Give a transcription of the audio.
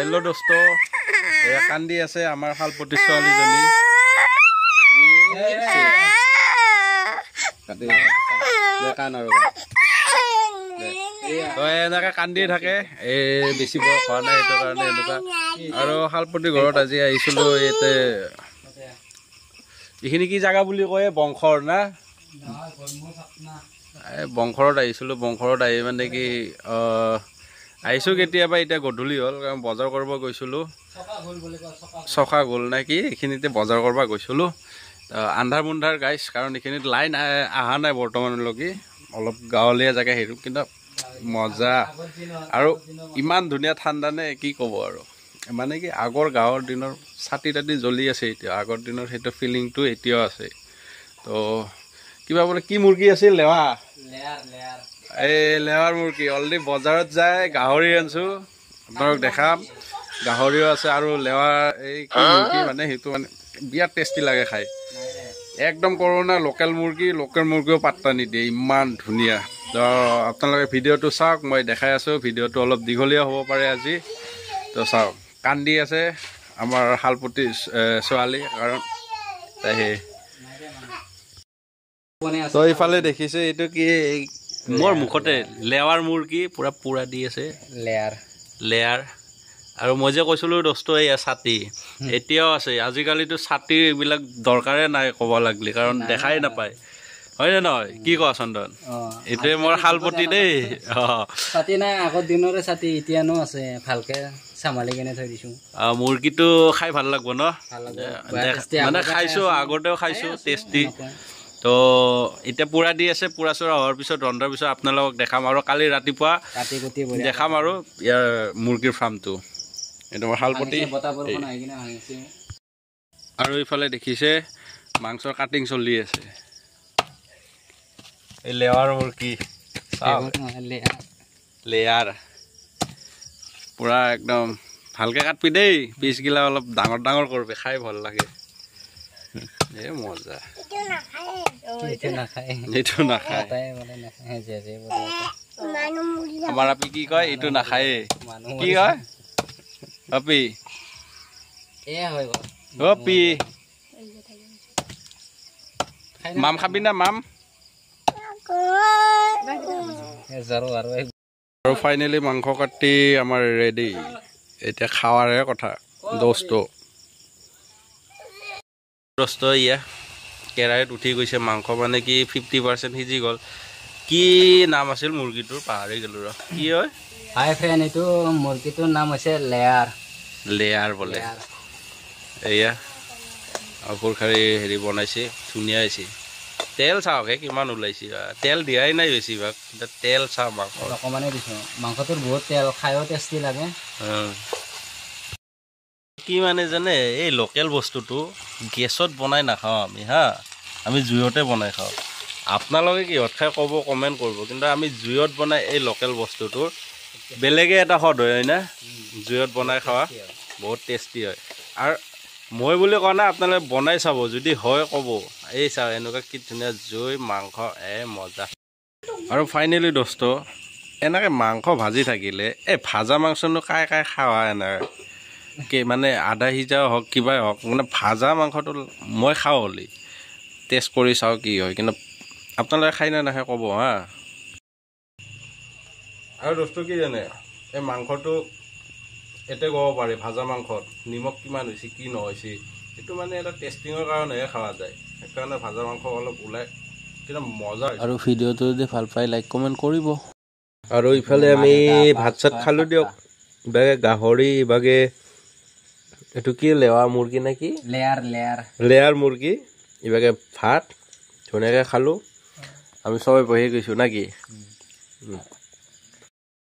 hello' দোস্ত এয়া কান্দি আছে আমাৰ শালপতি ছোৱালীজনী এনেকে কান্দি থাকে বেছি বয়স হোৱা নাই সেইটো কাৰণে এনেকুৱা আৰু শালপতি ঘৰত আজি আহিছিলো ইয়াতে এইখিনি কি জাগা বুলি কয় বংশৰ না বংশৰত আহিছিলো বংশৰত আহি মানে কি আহিছো কেতিয়াবা এতিয়া গধূলি হ'ল কাৰণ বজাৰ কৰিব গৈছিলো চকা গ'ল নে কি এইখিনিতে বজাৰ কৰিব গৈছিলো আন্ধাৰ মুন্ধাৰ গাইছ কাৰণ এইখিনিত লাইন অহা নাই বৰ্তমানলৈকে অলপ গাঁৱলীয়া জেগা হেৰু কিন্তু মজা আৰু ইমান ধুনীয়া ঠাণ্ডা নে কি ক'ব আৰু মানে কি আগৰ গাঁৱৰ দিনৰ ছাতি তাতি জ্বলি আছে এতিয়া আগৰ দিনৰ সেইটো ফিলিংটো এতিয়াও আছে তো কিবা বোলে কি মুৰ্গী আছিল লেৱা এই লেৱাৰ মুৰ্গী অলৰেডি বজাৰত যায় গাহৰি আনিছো আপোনালোক দেখাম গাহৰিও আছে আৰু লেৱাৰ এই কি মুৰ্গী মানে সেইটো মানে বিৰাট টেষ্টি লাগে খাই একদম কৰোণা লোকেল মুৰ্গীও পাত্তা নিদিয়ে ইমান ধুনীয়া তো আপোনালোকে ভিডিঅ'টো চাওক মই দেখাই আছোঁ ভিডিঅ'টো অলপ দীঘলীয়া হ'ব পাৰে আজি তো চাওক কান্দি আছে আমাৰ শালপতি ছোৱালী কাৰণ সেই তো ইফালে দেখিছে এইটো কি মোৰ মুখতে লেৱাৰ মুৰ্গী পুৰা পুৰা দি আছে লেয়াৰ আৰু মই যে কৈছিলোঁ দোস্ত এয়া ছাতি এতিয়াও আছে আজিকালিতো ছাতি এইবিলাক দৰকাৰে নাই ক'ব লাগিলে কাৰণ দেখাই নাপায় হয়নে নহয় কি কোৱা চন্দন এইটোৱে মোৰ শালপতি দেই ছাতি নাই আগৰ দিনৰে ছাতি এতিয়ানো আছে ভালকে চামালি কেনে থৈ দিছোঁ মুৰ্গীটো খাই ভাল লাগব ন মানে খাইছোঁ আগতেও খাইছোঁ টেষ্টি তো এতিয়া পুৰা দি আছে পুৰা চুৰা হোৱাৰ পিছত ৰন্ধাৰ পিছত আপোনালোকক দেখাম আৰু কালি ৰাতিপুৱা দেখাম আৰু ইয়াৰ মুৰ্গীৰ ফাৰ্মটো এইটো মোৰ শালপতি আৰু ইফালে দেখিছে মাংসৰ কাটিং চলি আছে এই লেৱাৰ মুৰ্গী লেয়াৰ পুৰা একদম ভালকৈ কাটবি দেই পিচগিলা অলপ ডাঙৰ ডাঙৰ কৰবি খাই ভাল লাগে এ মজা এইটো নাখায় আমাৰ আপি কি কয় এইটো নাখায়ে কি কয় আপি আপি মাম খাবি না মাম আৰু ফাইনেলি মাংস কাটি আমাৰ ৰেডি এতিয়া খাৱাৰে কথা দোস্ত ইয়া কেৰাহীত উঠি গৈছে মাংস মানে কি 50% সিজি গ'ল কি নাম আছিল মুৰ্গীটোৰ পাহৰি গ'লো ৰ কি হয় হাই ফ্ৰেণ্ড এইটো মুৰ্গীটোৰ নাম হৈছে লেয়াৰ বোলে এয়া অপুৰখাৰী হেৰি বনাইছে ধুনীয়া হৈছে তেল চাওকহে কিমান ওলাইছে তেল দিয়াই নাই বেছিভাগ তেল চাওঁ মাংস অকণমানেই দিছোঁ মাংসটোৰ বহুত তেল খায়ো টেষ্টি লাগে কি মানে জানে এই লোকেল বস্তুটো গেছত বনাই নাখাওঁ আমি আমি জুইতে বনাই খাওঁ আপোনালোকে কিহত খাই ক'ব কমেণ্ট কৰিব কিন্তু আমি জুইত বনাই এই লোকেল বস্তুটোৰ বেলেগে এটা সোৱাদ হয় না জুইত বনাই খোৱা বহুত টেষ্টি হয় আৰু মই বুলি কোৱা নাই আপোনালোকে বনাই চাব যদি হয় ক'ব এই চাওক এনেকুৱা কি ধুনীয়া জুই মাংস মজা আৰু ফাইনেলি দোস্ত এনেকৈ মাংস ভাজি থাকিলে এই ভাজা মাংসনো কাই খাৱা এনেকৈ মানে আধা সিজাও হওক কিবাই হওক মানে ভাজা মাংসটো মই খাওঁ হ'লি টেষ্ট কৰি চাওঁ কি হয় কিন্তু আপোনালোকে খাই নে নাখায় ক'ব আৰু দোস্ত কি জানে এই মাংসটো এতে ক'ব পাৰে ভাজা মাংসত নিমখ কিমান হৈছে কি নহৈছে এইটো মানে এটা টেষ্টিঙৰ কাৰণেহে খোৱা যায় সেইকাৰণে ভাজা মাংস অলপ ওলাই কিন্তু মজা আৰু ভিডিঅ'টো যদি ভাল পাই লাইক কমেণ্ট কৰিব আৰু ইফালে আমি ভাত চাত খালোঁ দিয়ক ইভাগে গাহৰি ইভাগে এইটো কি লেৱা মুৰ্গী নে কি লেয়াৰ মুৰ্গী ইভাগে ভাত ধুনীয়াকৈ খালোঁ আমি চবেই বহি গৈছোঁ না কি